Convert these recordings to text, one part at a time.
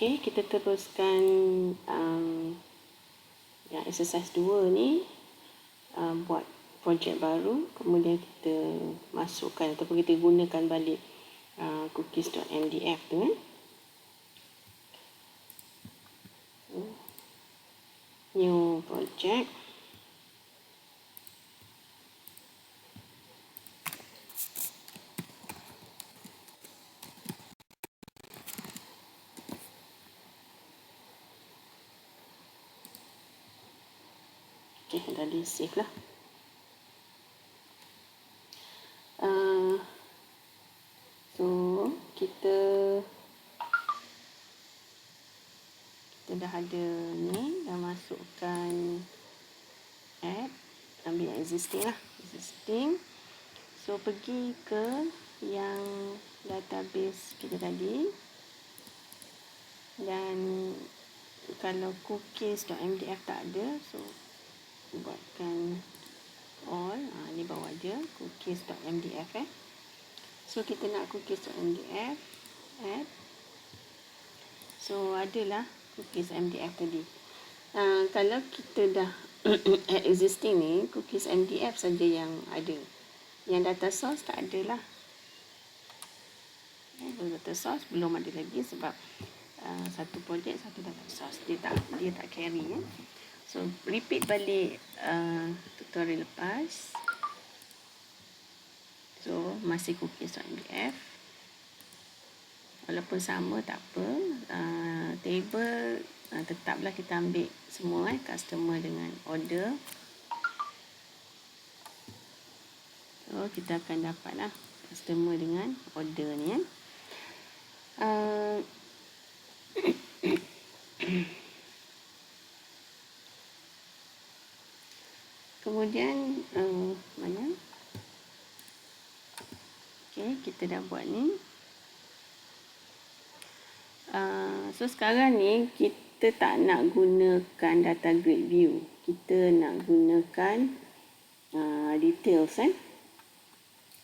Okey, kita teruskan yang exercise 2 ni, buat projek baru, kemudian kita masukkan ataupun kita gunakan balik cookies.mdf tu kan. New project. Okey, dah di save lah. So kita dah ada ni, dah masukkan add, ambil yang existing lah, existing. So pergi ke yang database kita tadi, dan kalau cookies.mdf tak ada, so buatkan all, ni bawah je cookies.mdf So kita nak cookies.mdf, add. So adalah cookies.mdf tadi. Kalau kita dah add existing ni, cookies.mdf saja yang ada. Yang data source tak ada lah. Data source belum ada lagi sebab satu projek satu data source, dia tak carry . So repeat balik tutorial lepas. So masih cookies.mdf, walaupun sama tak apa. Table tetaplah kita ambil semua customer dengan order. So kita akan dapatlah customer dengan order ni . Kemudian mana? Okey, kita dah buat ni. So sekarang ni kita tak nak gunakan data grid view. Kita nak gunakan details .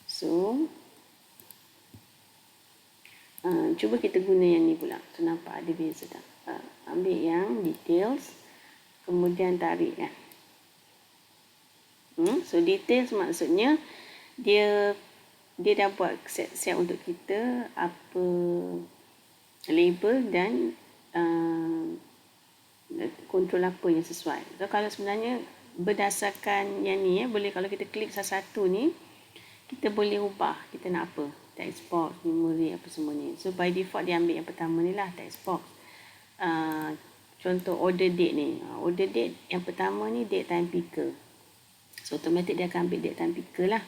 So cuba kita guna yang ni pula. So nampak ada beza tak? Ambil yang details, kemudian tarik . So details maksudnya dia dah buat siap untuk kita apa label dan kontrol apa yang sesuai. So kalau sebenarnya berdasarkan yang ni boleh, kalau kita klik satu-satu ni, kita boleh ubah kita nak apa, text box, memory, apa semua ni. So by default dia ambil yang pertama ni lah, text box. Contoh order date ni, order date yang pertama ni date time picker. So automatic dia akan ambil date time picker lah.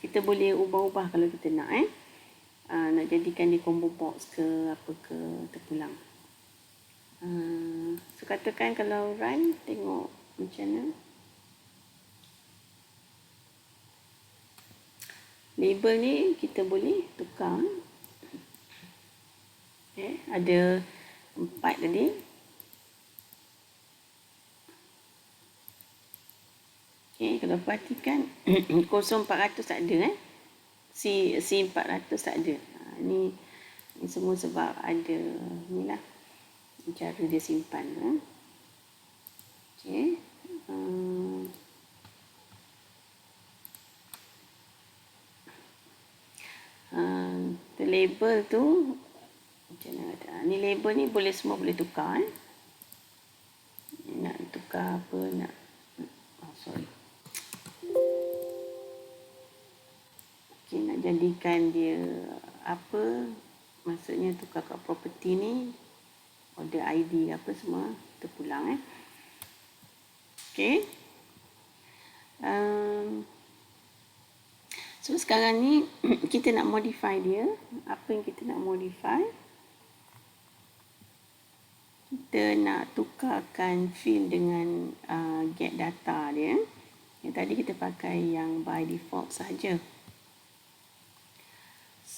Kita boleh ubah-ubah kalau kita nak nak jadikan dia combo box ke apa ke, terpulang. So katakan kalau run, tengok macam mana. Label ni kita boleh tukar. Ada 4 tadi. Kalau perhatikan 0400 tak ada C400 tak ada. Ni semua sebab ada ni lah cara dia simpan . Okey. Label tu macam mana ada. Ni label ni boleh, semua boleh tukar . Nak tukar apa, nak nak jadikan dia apa, maksudnya tukar kat property ni, order ID apa semua terpulang . Okey. So sekarang ni kita nak modify dia. Apa yang kita nak modify? Kita nak tukarkan field dengan get data dia. Yang tadi kita pakai yang by default saja.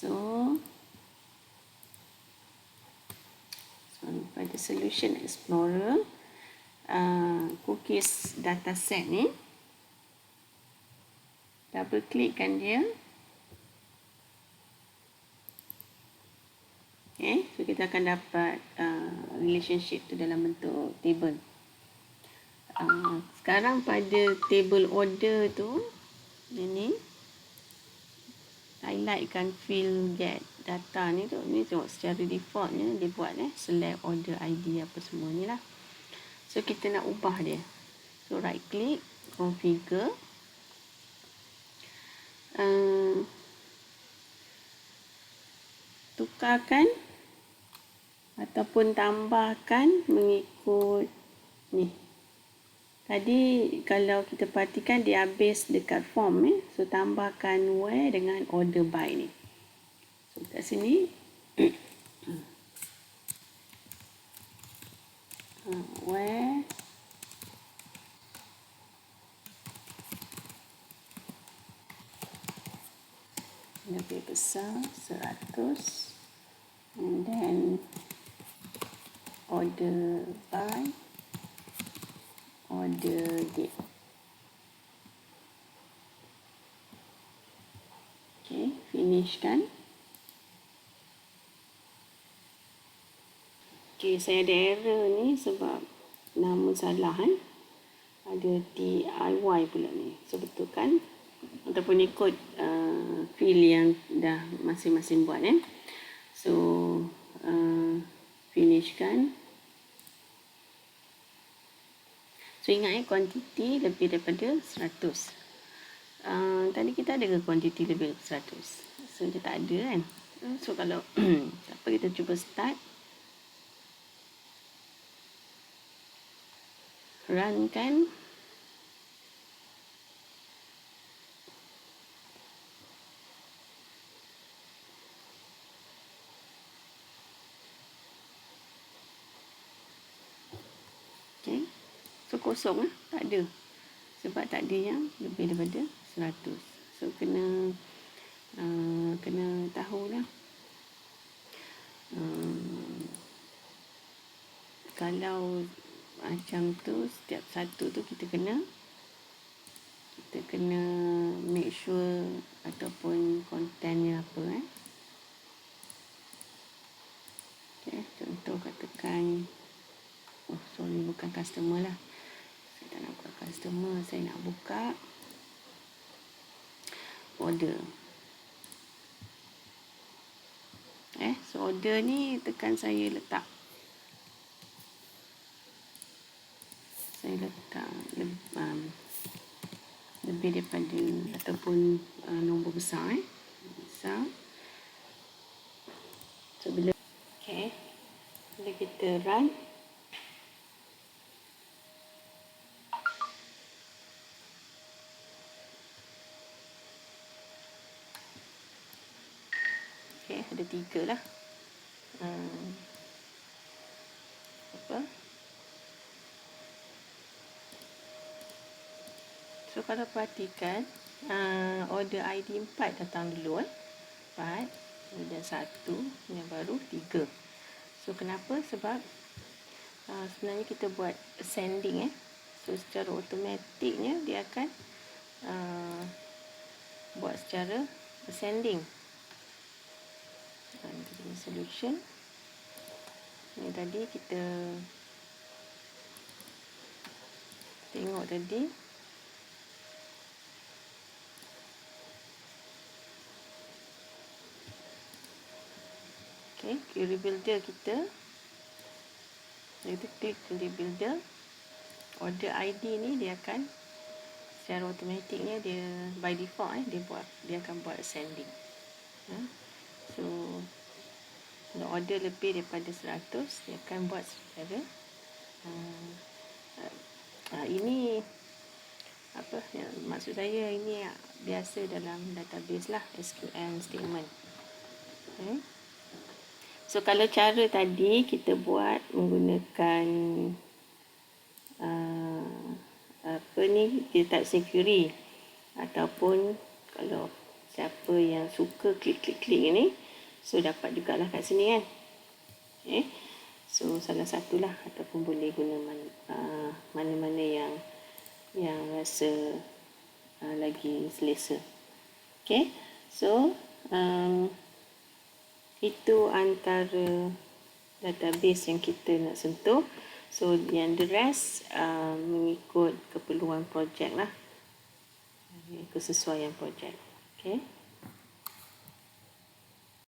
So pada solution explorer, cookies dataset ni, double klikkan dia. So kita akan dapat relationship tu dalam bentuk table. Sekarang pada table order tu, ini highlightkan field get data ni tu. Ni tengok secara defaultnya dia buat select order ID apa semua ni lah. So kita nak ubah dia. So right click, configure. Tukarkan ataupun tambahkan mengikut ni. Tadi kalau kita perhatikan dia habis dekat form so tambahkan where dengan order by ni. So kat sini where lebih besar 100 and then order by order date. Okay, finish kan. Okay, saya ada error ni sebab nama salah ada DIY pula ni. So betulkan ataupun ikut field yang dah masing-masing buat So finish kan. So ingat quantity lebih daripada 100. Tadi kita ada ke quantity lebih daripada 100? So dia tak ada kan. So kalau apa kita cuba start, run kan. Okay. So kosong tak ada. Sebab tak ada yang lebih daripada 100. So kena tahulah. Kalau macam tu setiap satu tu kita kena make sure ataupun kontennya apa Okay, contoh katakan bukan customer lah. Saya tak nak buka customer, saya nak buka order. So order ni tekan saya letak lebih daripada ataupun nombor besar besar. So bila kita run, ada 3 lah. So kalau perhatikan order ID 4 datang dulu 4, kemudian 1, yang baru 3. So kenapa? Sebab sebenarnya kita buat ascending so secara automatiknya dia akan buat secara ascending. Ini solution. Ini tadi kita tengok tadi. Okay, query builder kita klik query builder. Order ID ni dia akan secara automatiknya dia by default dia akan buat ascending. So kalau order lebih daripada 100 dia akan buat secara ini maksud saya ini biasa dalam database lah, SQL statement. So kalau cara tadi kita buat menggunakan dia type query ataupun kalau siapa yang suka klik ni, so dapat jugalah kat sini kan. So salah satulah ataupun boleh guna mana-mana yang rasa lagi selesa. So itu antara database yang kita nak sentuh. So yang the rest mengikut keperluan projek lah, kesesuaian projek. Okay.